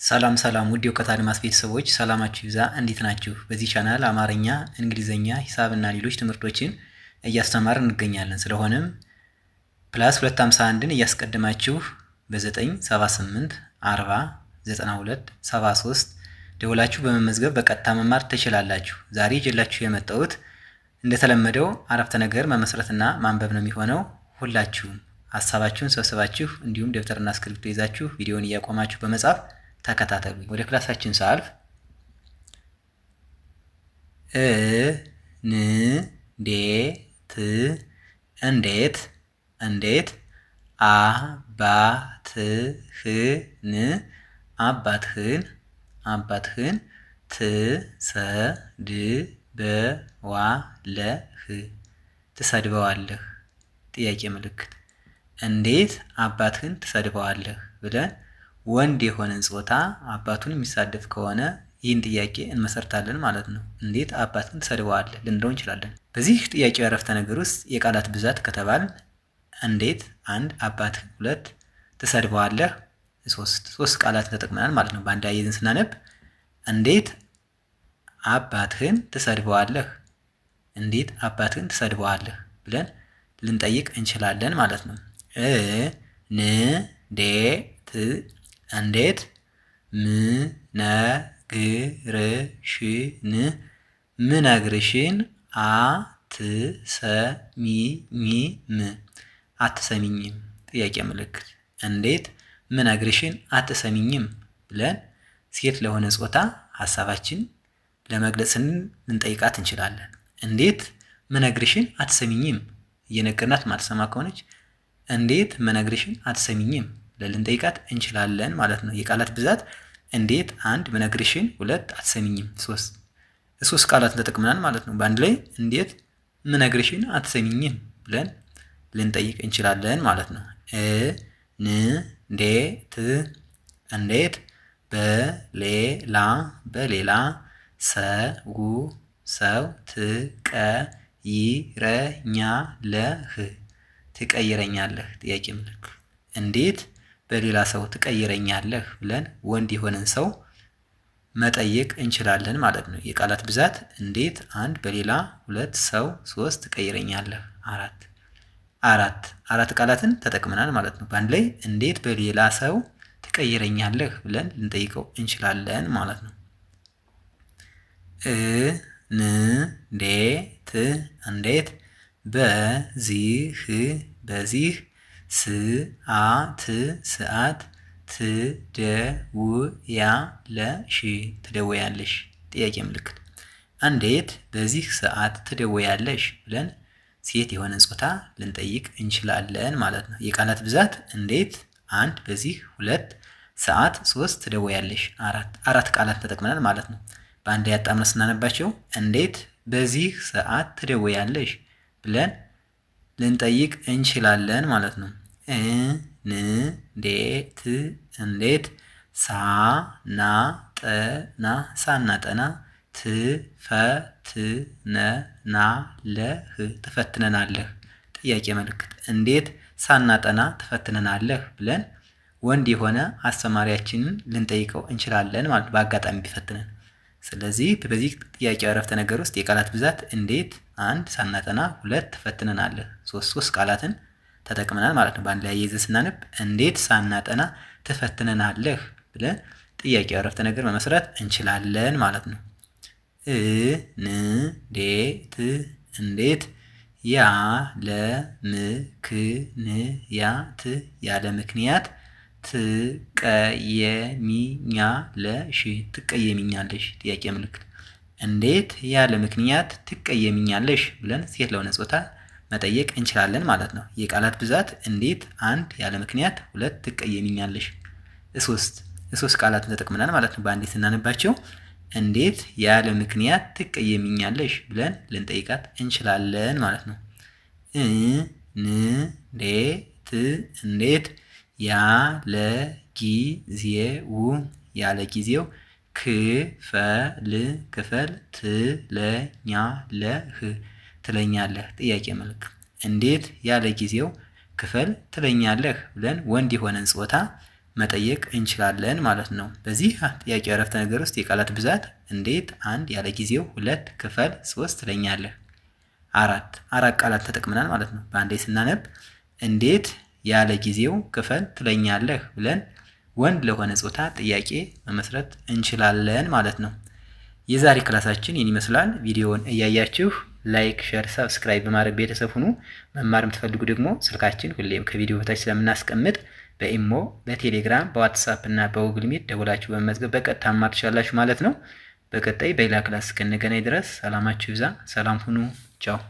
ሰላም ሰላም ውድ የእውቀት አድማስ ቤተሰቦች ሰላማችሁ ይብዛ። እንዴት ናችሁ? በዚህ ቻናል አማርኛ፣ እንግሊዝኛ፣ ሂሳብና ሌሎች ትምህርቶችን እያስተማርን እንገኛለን። ስለሆነም ፕላስ 251ን እያስቀድማችሁ በ978 40 92 73 ደውላችሁ በመመዝገብ በቀጥታ መማር ትችላላችሁ። ዛሬ ይዤላችሁ የመጣሁት እንደተለመደው አረፍተ ነገር መመስረትና ማንበብ ነው የሚሆነው። ሁላችሁም ሀሳባችሁን ሰብስባችሁ እንዲሁም ደብተርና እስክሪብቶ ይዛችሁ ቪዲዮውን እያቆማችሁ በመጻፍ ተከታተሉ። ወደ ክላሳችን ሳልፍ እንዴት አባትህን ትሰድበዋለህ? ጥያቄ ምልክት። እንዴት አባትህን ትሰድበዋለህ ብለን ወንድ የሆነን ጾታ አባቱን የሚሳደብ ከሆነ ይህን ጥያቄ እንመሰርታለን ማለት ነው። እንዴት አባትን ትሰድበዋለህ ልንለው እንችላለን። በዚህ ጥያቄ አረፍተ ነገር ውስጥ የቃላት ብዛት ከተባል እንዴት 1፣ አባትህን 2፣ ትሰድበዋለህ 3 ቃላትን ተጠቅመናል ማለት ነው። በአንድ አያይዘን ስናነብ እንዴት አባትህን ትሰድበዋለህ፣ እንዴት አባትህን ትሰድበዋለህ ብለን ልንጠይቅ እንችላለን ማለት ነው። እንዴት ምነግርሽን አትሰሚኝም። ጥያቄ ምልክት። እንዴት ምነግርሽን አትሰሚኝም ብለን ሴት ለሆነ ጾታ ሀሳባችን ለመግለጽ ልንጠይቃት እንችላለን። እንዴት ምነግርሽን አትሰሚኝም እየነገርናት ማትሰማ ከሆነች እንዴት ምነግርሽን አትሰሚኝም ልንጠይቃት እንችላለን ማለት ነው። የቃላት ብዛት እንዴት 1፣ ምነግርሽን 2፣ አትሰሚኝም 3 ቃላት ተጠቅመናል ማለት ነው። በአንድ ላይ እንዴት ምነግርሽን አትሰሚኝም ብለን ልንጠይቅ እንችላለን ማለት ነው። እንዴት በሌላ ሰው ትቀይረኛለህ? ጥያቄ ምልክት። እንዴት በሌላ ሰው ትቀይረኛለህ ብለን ወንድ የሆነን ሰው መጠየቅ እንችላለን ማለት ነው። የቃላት ብዛት እንዴት 1፣ በሌላ 2፣ ሰው 3፣ ትቀይረኛለህ 4 ቃላትን ተጠቅመናል ማለት ነው። በአንድ ላይ እንዴት በሌላ ሰው ትቀይረኛለህ ብለን ልንጠይቀው እንችላለን ማለት ነው። እንዴት በዚህ ሰዓት ትደውያለሽ? ጥያቄ ምልክት። እንዴት በዚህ ሰዓት ትደውያለሽ ብለን ሴት የሆነ ጾታ ልንጠይቅ እንችላለን ማለት ነው። የቃላት ብዛት እንዴት 1፣ በዚህ 2፣ ሰዓት 3፣ ትደውያለሽ 4 ቃላት ተጠቅመናል ማለት ነው። በአንድ ያጣምረን ስናነባቸው እንዴት በዚህ ሰዓት ትደውያለሽ ብለን ልንጠይቅ እንችላለን ማለት ነው። እንዴት ሳናጠና ትፈትነናለህ? ጥያቄ ምልክት። እንዴት ሳናጠና ትፈትነናለህ ብለን ወንድ የሆነ አስተማሪያችንን ልንጠይቀው እንችላለን ማለት ነው፣ በአጋጣሚ ቢፈትነን። ስለዚህ በዚህ ጥያቄ አረፍተ ነገር ውስጥ የቃላት ብዛት እንዴት 1፣ ሳናጠና 2፣ ትፈትነናለህ 3 ቃላትን ተጠቅመናል ማለት ነው። በአንድ ላይ አያይዘን ስናነብ እንዴት ሳናጠና ትፈትነናለህ ብለን ጥያቄ አረፍተ ነገር መመስረት እንችላለን ማለት ነው። እንዴት ያለ ምክንያት ትቀየሚኛለሽ? ጥያቄ ምልክት። እንዴት ያለ ምክንያት ትቀየሚኛለሽ ብለን ሴት ለሆነ ጾታ መጠየቅ እንችላለን ማለት ነው። የቃላት ብዛት እንዴት 1፣ ያለ ምክንያት 2፣ ትቀየሚኛለሽ 3 ቃላትን ተጠቅመናል ማለት ነው። በአንዴ ስናነባቸው እንዴት ያለ ምክንያት ትቀየሚኛለሽ ብለን ልንጠይቃት እንችላለን ማለት ነው። እንዴት ያለ ጊዜው ክፈል ትለኛለህ? ጥያቄ ምልክት። እንዴት ያለ ጊዜው ክፈል ትለኛለህ ብለን ወንድ የሆነን ጾታ መጠየቅ እንችላለን ማለት ነው። በዚህ ጥያቄ አረፍተ ነገር ውስጥ የቃላት ብዛት እንዴት፣ አንድ፣ ያለ ጊዜው፣ ሁለት፣ ክፈል፣ ሶስት ትለኛለህ። አራት ቃላት ተጠቅመናል ማለት ነው። በአንዴ ስናነብ እንዴት ያለ ጊዜው ክፈል ትለኛለህ ብለን ወንድ ለሆነ ጾታ ጥያቄ መመስረት እንችላለን ማለት ነው። የዛሬ ክላሳችን ይህን ይመስላል። ቪዲዮውን እያያችሁ ላይክ፣ ሼር፣ ሰብስክራይብ በማድረግ ቤተሰብ ሁኑ። መማር የምትፈልጉ ደግሞ ስልካችን ሁሌም ከቪዲዮ በታች ስለምናስቀምጥ በኢሞ፣ በቴሌግራም፣ በዋትሳፕ እና በጉግል ሚት ደውላችሁ በመመዝገብ በቀጥታ መማር ትችላላችሁ ማለት ነው። በቀጣይ በሌላ ክላስ እስክንገናኝ ድረስ ሰላማችሁ ይብዛ። ሰላም ሁኑ። ቻው